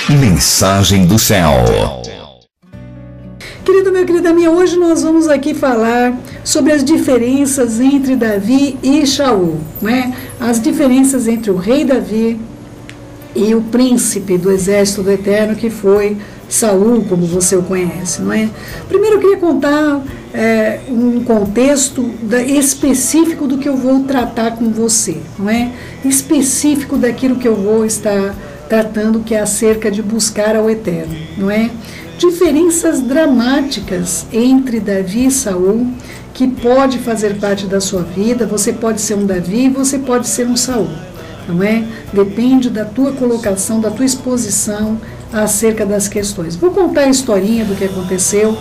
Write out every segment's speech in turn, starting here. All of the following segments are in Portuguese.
Mensagem do céu. Querido meu, querida minha, hoje nós vamos aqui falar sobre as diferenças entre Davi e Saul, não é? As diferenças entre o rei Davi e o príncipe do exército do Eterno, que foi Saul, como você o conhece, não é? Primeiro eu queria contar um contexto específico do que eu vou tratar com você, não é? Específico daquilo que eu vou estar tratando, que é acerca de buscar ao Eterno, não é? Diferenças dramáticas entre Davi e Saul, que pode fazer parte da sua vida. Você pode ser um Davi, você pode ser um Saul, não é? Depende da tua colocação, da tua exposição acerca das questões. Vou contar a historinha do que aconteceu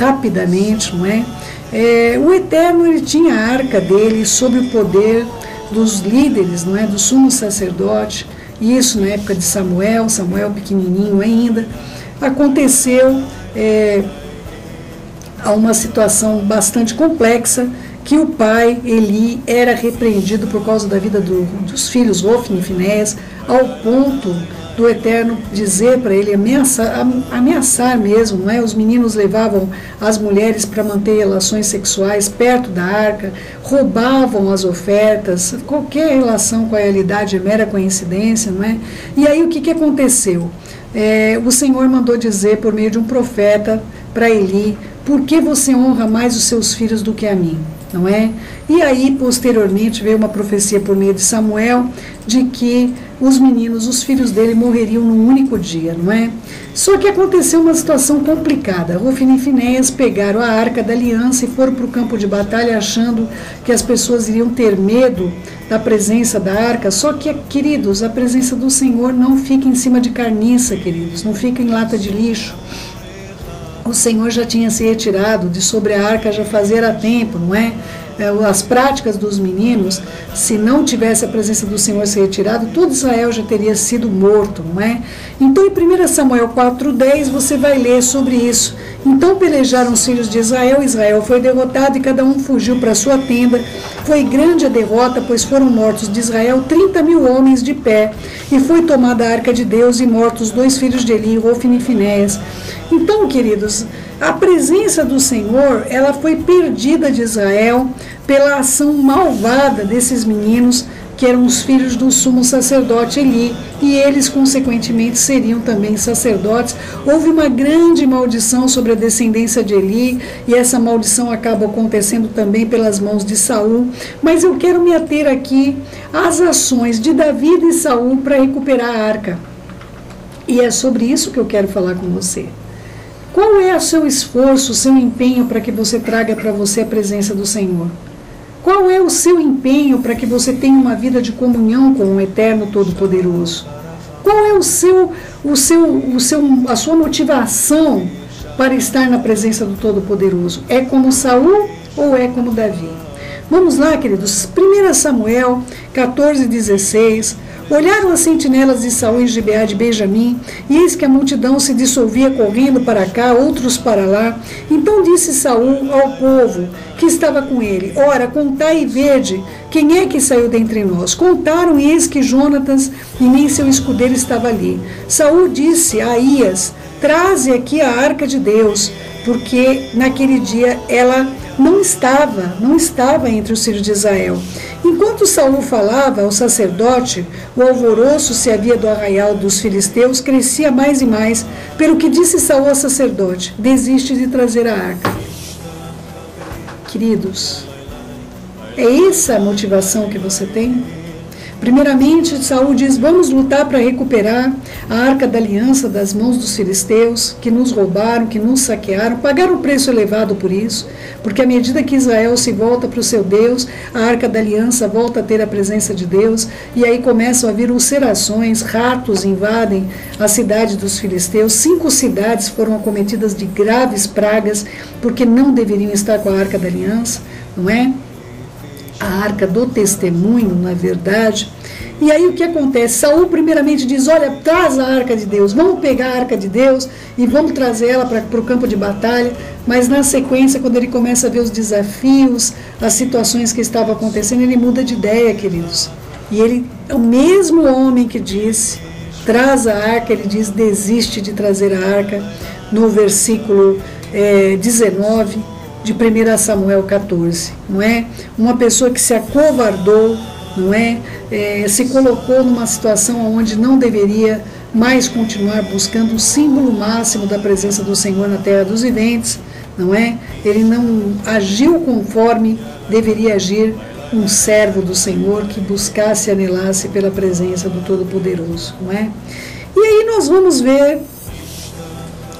rapidamente, não é? O Eterno, ele tinha a arca dele sob o poder dos líderes, não é? Do sumo sacerdote, isso na época de Samuel pequenininho ainda. Aconteceu uma situação bastante complexa, que o pai, Eli, era repreendido por causa da vida dos filhos, Ofni e Finéias, ao ponto do Eterno dizer para ele, ameaçar mesmo, não é? Os meninos levavam as mulheres para manter relações sexuais perto da arca, roubavam as ofertas, qualquer relação com a realidade é mera coincidência, não é? E aí o que aconteceu? O Senhor mandou dizer por meio de um profeta para Eli: por que você honra mais os seus filhos do que a mim? Não é? E aí, posteriormente, veio uma profecia por meio de Samuel de que os meninos, os filhos dele, morreriam num único dia, não é? Só que aconteceu uma situação complicada. Ofni e Finéias pegaram a arca da aliança e foram para o campo de batalha achando que as pessoas iriam ter medo da presença da arca. Só que, queridos, a presença do Senhor não fica em cima de carniça, queridos, não fica em lata de lixo. O Senhor já tinha se retirado de sobre a arca já fazia tempo, não é? As práticas dos meninos, se não tivesse a presença do Senhor se retirado, todo Israel já teria sido morto, não é? Então, em 1 Samuel 4:10, você vai ler sobre isso. Então pelejaram os filhos de Israel, Israel foi derrotado e cada um fugiu para sua tenda. Foi grande a derrota, pois foram mortos de Israel 30.000 homens de pé, e foi tomada a arca de Deus e mortos 2 filhos de Eli, Ofni e Finéias. Então, queridos, a presença do Senhor, ela foi perdida de Israel pela ação malvada desses meninos, que eram os filhos do sumo sacerdote Eli, e eles, consequentemente, seriam também sacerdotes. Houve uma grande maldição sobre a descendência de Eli, e essa maldição acaba acontecendo também pelas mãos de Saul. Mas eu quero me ater aqui às ações de Davi e de Saul para recuperar a arca. E é sobre isso que eu quero falar com você. Qual é o seu esforço, o seu empenho para que você traga para você a presença do Senhor? Qual é o seu empenho para que você tenha uma vida de comunhão com o Eterno Todo-Poderoso? Qual é a sua motivação para estar na presença do Todo-Poderoso? É como Saul ou é como Davi? Vamos lá, queridos. 1 Samuel 14:16. Olharam as sentinelas de Saul em Gibeá de Benjamim, e eis que a multidão se dissolvia correndo para cá, outros para lá. Então disse Saul ao povo que estava com ele: ora, contai e vede, quem é que saiu dentre nós? Contaram, e eis que Jonatas e nem seu escudeiro estava ali. Saul disse a Aías: traze aqui a arca de Deus, porque naquele dia ela não estava entre os filhos de Israel. Enquanto Saul falava ao sacerdote, o alvoroço se havia do arraial dos filisteus crescia mais e mais, pelo que disse Saul ao sacerdote: desiste de trazer a arca. Queridos, é essa a motivação que você tem? Primeiramente, Saul diz: vamos lutar para recuperar a arca da aliança das mãos dos filisteus, que nos roubaram, que nos saquearam, pagaram um preço elevado por isso, porque à medida que Israel se volta para o seu Deus, a arca da aliança volta a ter a presença de Deus, e aí começam a vir ulcerações, ratos invadem a cidade dos filisteus. 5 cidades foram acometidas de graves pragas, porque não deveriam estar com a arca da aliança, não é? A arca do testemunho, não é verdade? E aí o que acontece? Saul primeiramente diz: olha, traz a arca de Deus, vamos pegar a arca de Deus e vamos trazer ela para o campo de batalha. Mas na sequência, quando ele começa a ver os desafios, as situações que estavam acontecendo, ele muda de ideia, queridos. E ele é o mesmo homem que disse traz a arca, ele diz, desiste de trazer a arca, no versículo 19 de 1 Samuel 14, não é? Uma pessoa que se acovardou, não é? Se colocou numa situação onde não deveria mais continuar buscando o símbolo máximo da presença do Senhor na terra dos viventes, não é? Ele não agiu conforme deveria agir um servo do Senhor que buscasse e anelasse pela presença do Todo-Poderoso, não é? E aí nós vamos ver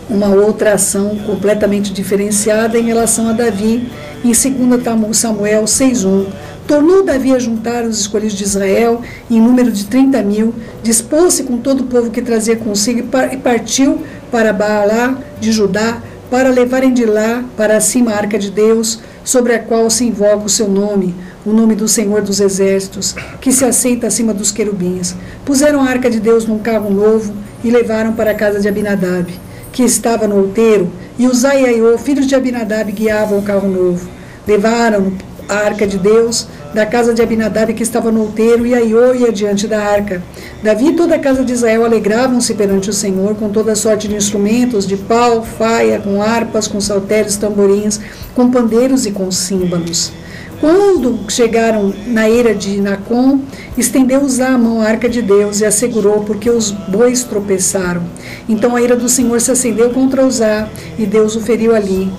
uma outra ação completamente diferenciada em relação a Davi, em 2 Samuel 6:1. Tornou Davi a juntar os escolhidos de Israel em número de 30.000, dispôs-se com todo o povo que trazia consigo e partiu para Baalá de Judá, para levarem de lá para cima a arca de Deus, sobre a qual se invoca o seu nome, o nome do Senhor dos Exércitos, que se assenta acima dos querubins. Puseram a arca de Deus num carro novo e levaram para a casa de Abinadab, que estava no outeiro, e Uzai e Aiô, filhos de Abinadab, guiavam o carro novo. Levaram a arca de Deus da casa de Abinadab, que estava no outeiro, e Aiô ia diante da arca. Davi e toda a casa de Israel alegravam-se perante o Senhor com toda sorte de instrumentos, de pau, faia, com harpas, com saltérios, tamborins, com pandeiros e com símbolos. Quando chegaram na eira de Nacon, estendeu Uzá a mão à arca de Deus e a segurou, porque os bois tropeçaram. Então a ira do Senhor se acendeu contra Uzá, e Deus o feriu ali,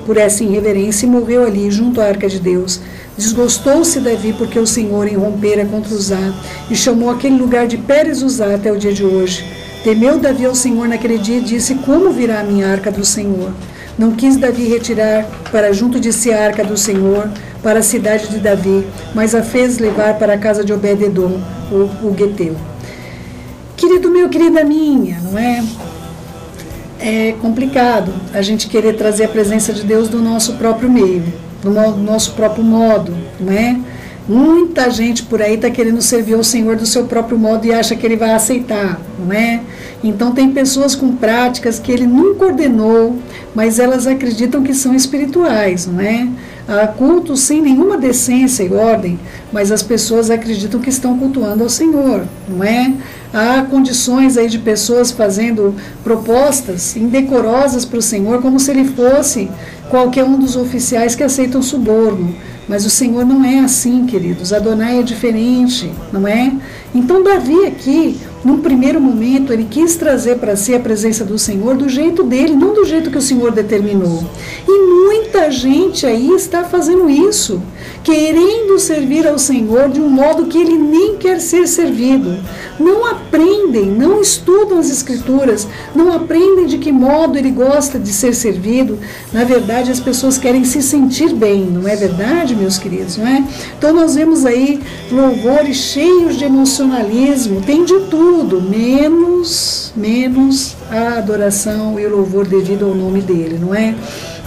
por essa irreverência, e morreu ali, junto à arca de Deus. Desgostou-se Davi, porque o Senhor irrompera contra Uzá, e chamou aquele lugar de Pérez Uzá até o dia de hoje. Temeu Davi ao Senhor naquele dia e disse: como virá a minha arca do Senhor? Não quis Davi retirar para junto de si a arca do Senhor, para a cidade de Davi, mas a fez levar para a casa de Obed-edom, o Geteu. Querido meu, querida minha, não é? É complicado a gente querer trazer a presença de Deus do nosso próprio meio, do nosso próprio modo, não é? Muita gente por aí está querendo servir ao Senhor do seu próprio modo e acha que Ele vai aceitar, não é? Então tem pessoas com práticas que Ele nunca ordenou, mas elas acreditam que são espirituais, não é? Há cultos sem nenhuma decência e ordem, mas as pessoas acreditam que estão cultuando ao Senhor, não é? Há condições aí de pessoas fazendo propostas indecorosas para o Senhor, como se Ele fosse qualquer um dos oficiais que aceitam suborno. Mas o Senhor não é assim, queridos. Adonai é diferente, não é? Então Davi aqui, num primeiro momento, ele quis trazer para si a presença do Senhor do jeito dele, não do jeito que o Senhor determinou. E muita gente aí está fazendo isso, querendo servir ao Senhor de um modo que ele nem quer ser servido. Não aprendem, não estudam as Escrituras, não aprendem de que modo ele gosta de ser servido. Na verdade, as pessoas querem se sentir bem, não é verdade, meus queridos, não é? Então nós vemos aí louvores cheios de emocionalismo, tem de tudo, menos a adoração e o louvor devido ao nome dele, não é?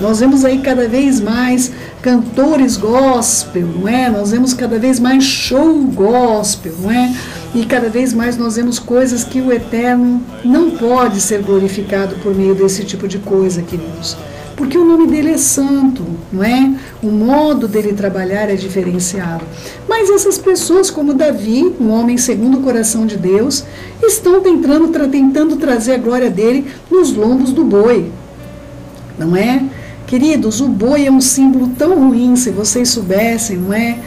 Nós vemos aí cada vez mais cantores gospel, não é? Nós vemos cada vez mais show gospel, não é? E cada vez mais nós vemos coisas que o Eterno não pode ser glorificado por meio desse tipo de coisa, queridos. Porque o nome dele é santo, não é? O modo dele trabalhar é diferenciado. Mas essas pessoas, como Davi, um homem segundo o coração de Deus, estão tentando trazer a glória dele nos lombos do boi, não é? Queridos, o boi é um símbolo tão ruim, se vocês soubessem, não é?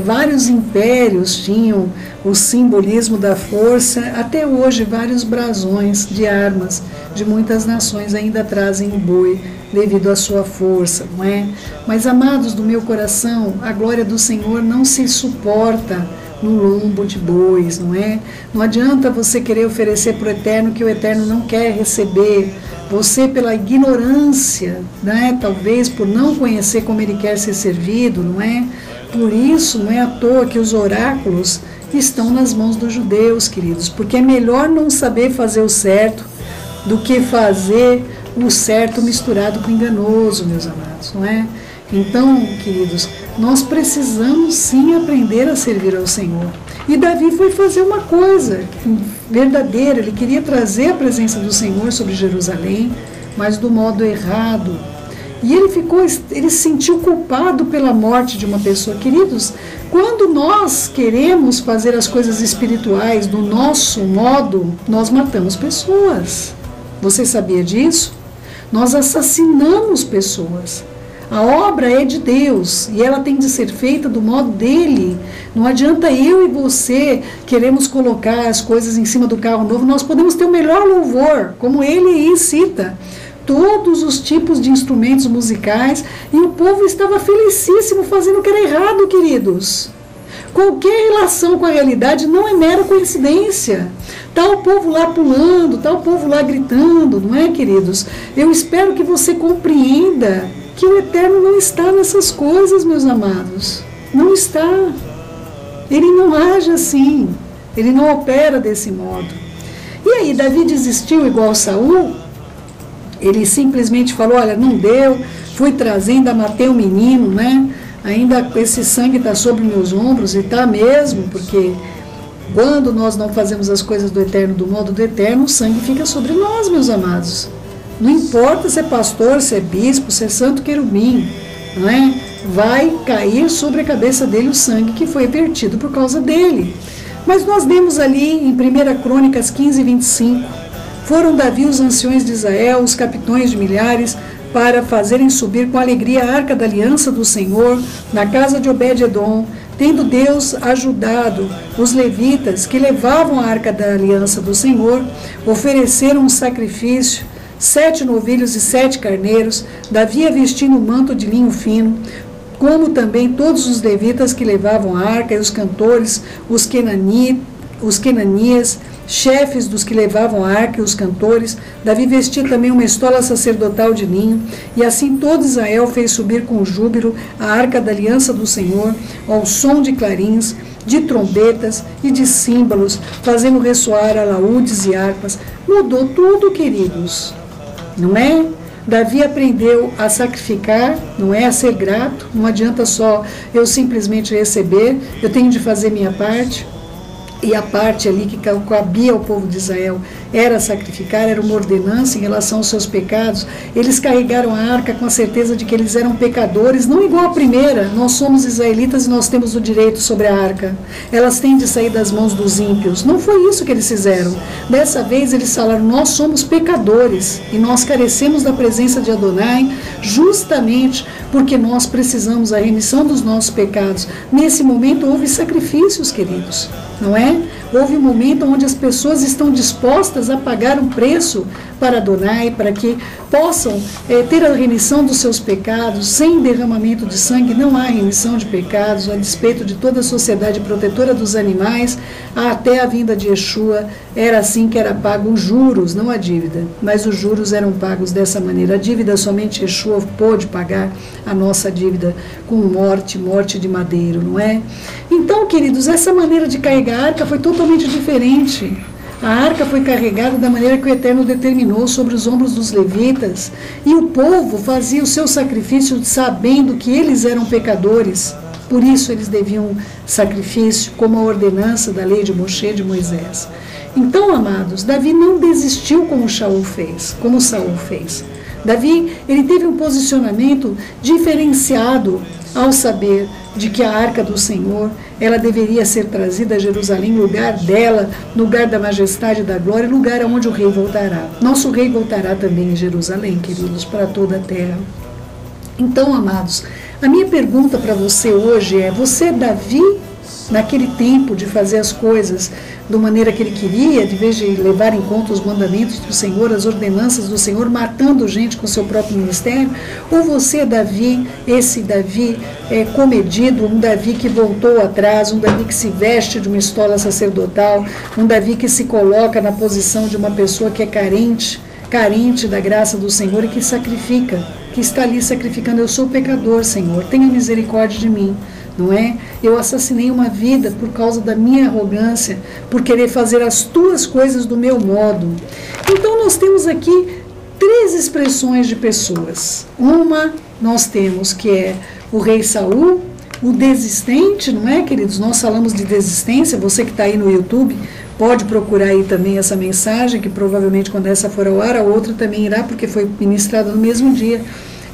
Vários impérios tinham o simbolismo da força, até hoje vários brasões de armas de muitas nações ainda trazem o boi devido à sua força, não é? Mas, amados do meu coração, a glória do Senhor não se suporta no lombo de bois, não é? Não adianta você querer oferecer para o Eterno que o Eterno não quer receber. Você, pela ignorância, né? Talvez por não conhecer como ele quer ser servido, não é? Por isso, não é à toa que os oráculos estão nas mãos dos judeus, queridos, porque é melhor não saber fazer o certo do que fazer o certo misturado com o enganoso, meus amados, não é? Então, queridos, nós precisamos sim aprender a servir ao Senhor. E Davi foi fazer uma coisa verdadeira, ele queria trazer a presença do Senhor sobre Jerusalém, mas do modo errado. E ele se sentiu culpado pela morte de uma pessoa. Queridos, quando nós queremos fazer as coisas espirituais do nosso modo, nós matamos pessoas. Você sabia disso? Nós assassinamos pessoas. A obra é de Deus e ela tem de ser feita do modo dele. Não adianta eu e você queremos colocar as coisas em cima do carro novo. Nós podemos ter o melhor louvor, como ele aí cita, todos os tipos de instrumentos musicais, e o povo estava felicíssimo fazendo o que era errado, queridos. Qualquer relação com a realidade não é mera coincidência. Está o povo lá pulando, está o povo lá gritando, não é, queridos? Eu espero que você compreenda que o Eterno não está nessas coisas, meus amados. Não está. Ele não age assim. Ele não opera desse modo. E aí, Davi desistiu igual Saul? Ele simplesmente falou, olha, não deu, fui trazendo, matei o menino, né? Ainda esse sangue está sobre meus ombros, e está mesmo, porque quando nós não fazemos as coisas do Eterno, do modo do Eterno, o sangue fica sobre nós, meus amados. Não importa se é pastor, se é bispo, se é santo querubim, não é? Vai cair sobre a cabeça dele o sangue que foi vertido por causa dele. Mas nós lemos ali em 1 Crônicas 15, 25, foram Davi os anciões de Israel, os capitões de milhares, para fazerem subir com alegria a arca da aliança do Senhor na casa de Obed-edom, tendo Deus ajudado os levitas que levavam a arca da aliança do Senhor, ofereceram um sacrifício, 7 novilhos e 7 carneiros, Davi vestindo um manto de linho fino, como também todos os levitas que levavam a arca e os cantores, os quenanias, chefes dos que levavam a arca e os cantores. Davi vestia também uma estola sacerdotal de linho, e assim todo Israel fez subir com júbilo a arca da aliança do Senhor, ao som de clarins, de trombetas e de símbolos, fazendo ressoar alaúdes e harpas. Mudou tudo, queridos, não é? Davi aprendeu a sacrificar, não é? A ser grato. Não adianta só eu simplesmente receber, eu tenho de fazer minha parte. E a parte ali que cabia ao povo de Israel era sacrificar, era uma ordenança em relação aos seus pecados. Eles carregaram a arca com a certeza de que eles eram pecadores, não igual a primeira, nós somos israelitas e nós temos o direito sobre a arca. Elas têm de sair das mãos dos ímpios. Não foi isso que eles fizeram. Dessa vez eles falaram, nós somos pecadores e nós carecemos da presença de Adonai justamente porque nós precisamos da remissão dos nossos pecados. Nesse momento houve sacrifícios, queridos, não é? Houve um momento onde as pessoas estão dispostas a pagar um preço para Adonai, para que possam ter a remissão dos seus pecados. Sem derramamento de sangue não há remissão de pecados, a despeito de toda a sociedade protetora dos animais, até a vinda de Yeshua, era assim que era pago os juros, não a dívida, mas os juros eram pagos dessa maneira. A dívida somente Yeshua pôde pagar, a nossa dívida com morte de madeiro, não é? Então, queridos, essa maneira de carregar a arca foi totalmente diferente. A arca foi carregada da maneira que o Eterno determinou, sobre os ombros dos levitas, e o povo fazia o seu sacrifício sabendo que eles eram pecadores, por isso eles deviam sacrifício, como a ordenança da lei de Moshe, de Moisés. Então, amados, Davi não desistiu como Saul fez. Davi, ele teve um posicionamento diferenciado ao saber de que a arca do Senhor, ela deveria ser trazida a Jerusalém, lugar dela, lugar da majestade e da glória, lugar onde o rei voltará. Nosso rei voltará também em Jerusalém, queridos, para toda a terra. Então, amados, a minha pergunta para você hoje é, você, Davi, naquele tempo de fazer as coisas da maneira que ele queria, de vez de levar em conta os mandamentos do Senhor, as ordenanças do Senhor, matando gente com o seu próprio ministério? Ou você, Davi, esse Davi comedido, um Davi que voltou atrás, um Davi que se veste de uma estola sacerdotal, um Davi que se coloca na posição de uma pessoa que é carente da graça do Senhor e que sacrifica, que está ali sacrificando, eu sou pecador, Senhor, tenha misericórdia de mim. Não é? Eu assassinei uma vida por causa da minha arrogância, por querer fazer as tuas coisas do meu modo. Então nós temos aqui 3 expressões de pessoas. Uma nós temos que é o rei Saul, o desistente, não é, queridos? Nós falamos de desistência, você que está aí no YouTube pode procurar aí também essa mensagem, que provavelmente quando essa for ao ar, a outra também irá, porque foi ministrada no mesmo dia.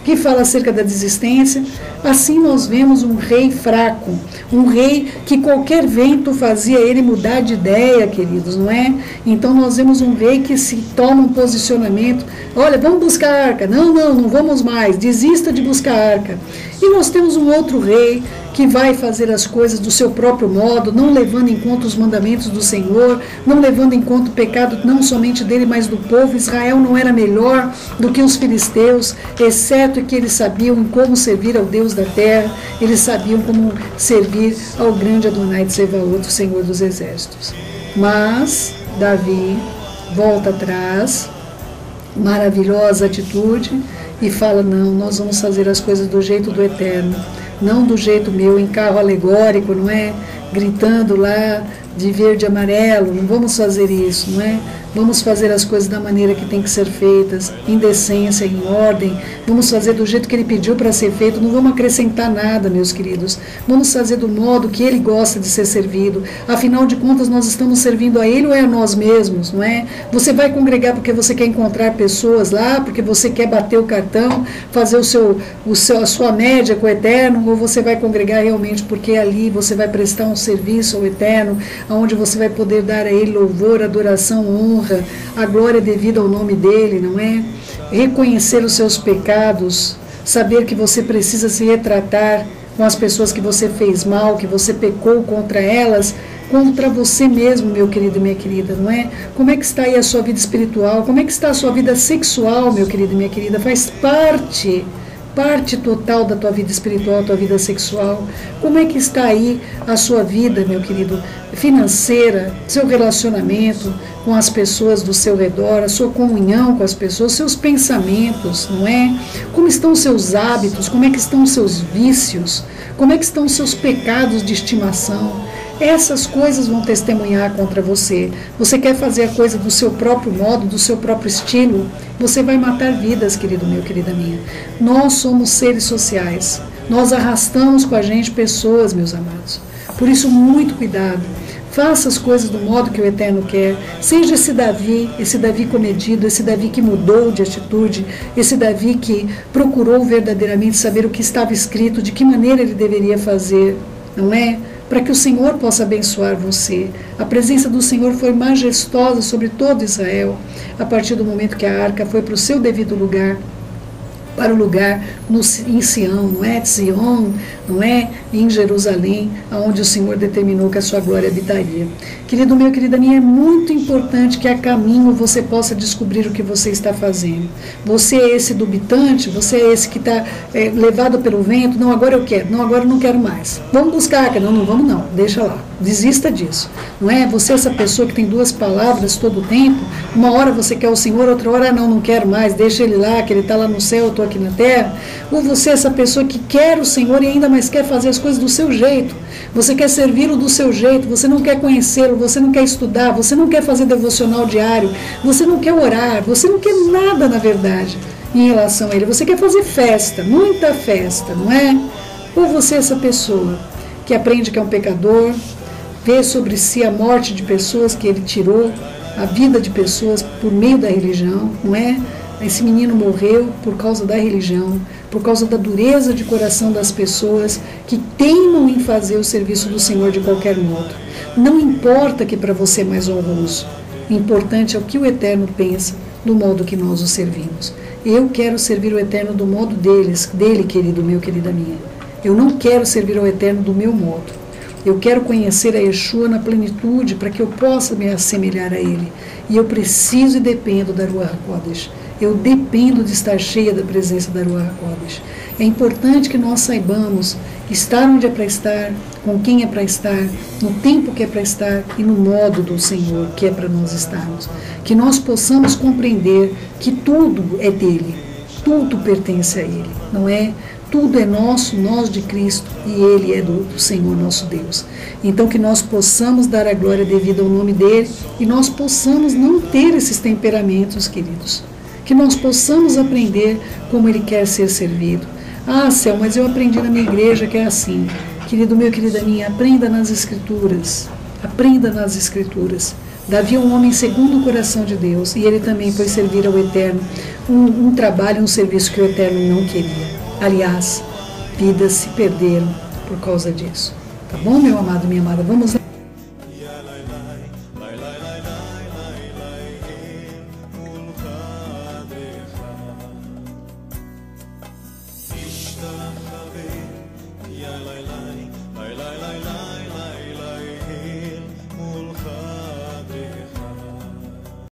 que fala acerca da desistência. Assim nós vemos um rei fraco, um rei que qualquer vento fazia ele mudar de ideia, queridos, não é? Então nós vemos um rei que se toma um posicionamento, olha, vamos buscar a arca, não vamos mais, desista de buscar a arca. E nós temos um outro rei que vai fazer as coisas do seu próprio modo, não levando em conta os mandamentos do Senhor, não levando em conta o pecado não somente dele, mas do povo. Israel não era melhor do que os filisteus, exceto que eles sabiam como servir ao Deus da terra, eles sabiam como servir ao grande Adonai de Sebaot, o Senhor dos exércitos. Mas Davi volta atrás, maravilhosa atitude, e fala, não, nós vamos fazer as coisas do jeito do Eterno, não do jeito meu, em carro alegórico, não é? Gritando lá de verde e amarelo, não vamos fazer isso, não é? Vamos fazer as coisas da maneira que tem que ser feitas, em decência, em ordem, vamos fazer do jeito que ele pediu para ser feito, não vamos acrescentar nada, meus queridos, vamos fazer do modo que ele gosta de ser servido, afinal de contas nós estamos servindo a ele ou é a nós mesmos, não é? Você vai congregar porque você quer encontrar pessoas lá, porque você quer bater o cartão, fazer a sua média com o Eterno, ou você vai congregar realmente porque ali você vai prestar um serviço ao Eterno, onde você vai poder dar a ele louvor, adoração, honra, a glória devida ao nome dele, não é? Reconhecer os seus pecados, saber que você precisa se retratar com as pessoas que você fez mal, que você pecou contra elas, contra você mesmo, meu querido e minha querida, não é? Como é que está aí a sua vida espiritual? Como é que está a sua vida sexual, meu querido e minha querida? Faz parte total da tua vida espiritual, tua vida sexual. Como é que está aí a sua vida, meu querido, financeira, seu relacionamento com as pessoas do seu redor, a sua comunhão com as pessoas, seus pensamentos, não é? Como estão os seus hábitos, como é que estão os seus vícios, como é que estão os seus pecados de estimação? Essas coisas vão testemunhar contra você. Você quer fazer a coisa do seu próprio modo, do seu próprio estilo? Você vai matar vidas, querido meu, querida minha. Nós somos seres sociais. Nós arrastamos com a gente pessoas, meus amados. Por isso, muito cuidado. Faça as coisas do modo que o Eterno quer. Seja esse Davi comedido, esse Davi que mudou de atitude, esse Davi que procurou verdadeiramente saber o que estava escrito, de que maneira ele deveria fazer, não é? Para que o Senhor possa abençoar você. A presença do Senhor foi majestosa sobre todo Israel, a partir do momento que a arca foi para o seu devido lugar, para o lugar em Sião, não é? Zion, não é? Em Jerusalém, aonde o Senhor determinou que a sua glória habitaria. Querido meu, querida minha, é muito importante que a caminho você possa descobrir o que você está fazendo. Você é esse dubitante, você é esse que está levado pelo vento, não, agora eu quero, não, agora eu não quero mais. Vamos buscar a arca, não vamos não, deixa lá, desista disso. Não é? Você é essa pessoa que tem duas palavras todo o tempo, uma hora você quer o Senhor, outra hora não quero mais, deixa ele lá, que ele está lá no céu, eu estou aqui na terra. Ou você é essa pessoa que quer o Senhor e ainda mais quer fazer as coisas do seu jeito. Você quer servi-lo do seu jeito, você não quer conhecê-lo, você não quer estudar, você não quer fazer devocional diário, você não quer orar, você não quer nada, na verdade, em relação a ele. Você quer fazer festa, muita festa, não é? Ou você é essa pessoa que aprende que é um pecador, vê sobre si a morte de pessoas que ele tirou, a vida de pessoas por meio da religião, não é? Esse menino morreu por causa da religião, por causa da dureza de coração das pessoas que teimam em fazer o serviço do Senhor de qualquer modo. Não importa que para você é mais honroso, o importante é o que o Eterno pensa do modo que nós o servimos. Eu quero servir o Eterno do modo dele, querido meu, querida minha. Eu não quero servir ao Eterno do meu modo. Eu quero conhecer a Yeshua na plenitude para que eu possa me assemelhar a ele. E eu preciso e dependo da Ruach HaKodesh. Eu dependo de estar cheia da presença da Ruach HaKodesh. É importante que nós saibamos estar onde é para estar, com quem é para estar, no tempo que é para estar e no modo do Senhor que é para nós estarmos. Que nós possamos compreender que tudo é dele, tudo pertence a ele, não é? Tudo é nosso, nós de Cristo, e ele é do Senhor nosso Deus. Então que nós possamos dar a glória devida ao nome dele e nós possamos não ter esses temperamentos, queridos. Que nós possamos aprender como ele quer ser servido. Ah, Céu, mas eu aprendi na minha igreja que é assim. Querido meu, querida minha, aprenda nas Escrituras. Aprenda nas Escrituras. Davi é um homem segundo o coração de Deus, e ele também foi servir ao Eterno, um trabalho, um serviço que o Eterno não queria. Aliás, vidas se perderam por causa disso. Tá bom, meu amado, minha amada? Vamos lá. la la